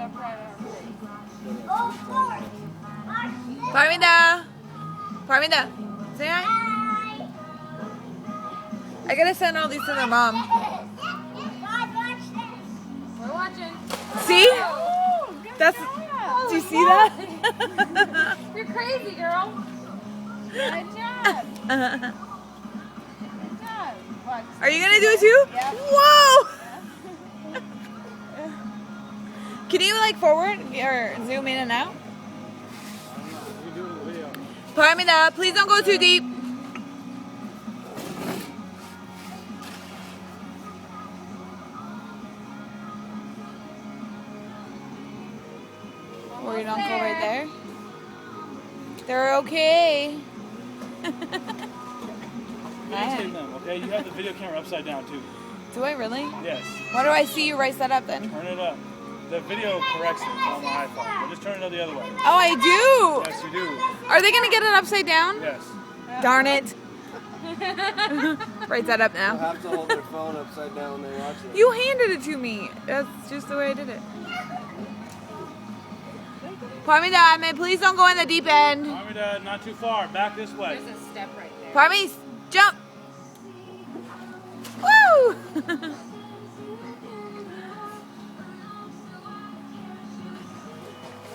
step right on her face. Parmida! Parmida! Say hi. I gotta send all these to their mom. We're watching. See? Oh, good That's. job. Do you see that? You're crazy, girl. Good job. Good job. Watch. Are you gonna do it too? Yep. Whoa! Can you like forward or zoom in and out? Parmida, please don't go too deep. Or you don't go right there. They're okay. Videotape them, okay? You have the video camera upside down too. Do I really? Yes. Why do I see you right side up then? Turn it up. The video corrects it on the iPhone. But just turn it the other way. Oh, I do. Yes, you do. Are they gonna get it upside down? Yes. Darn it. Right side up They'll now. have to hold their phone upside down when they watch it. You handed it to me. That's just the way I did it. Parmida, man, please don't go in the deep end. Parmida, not too far. Back this way. There's a step right there. Parmi, jump. Woo!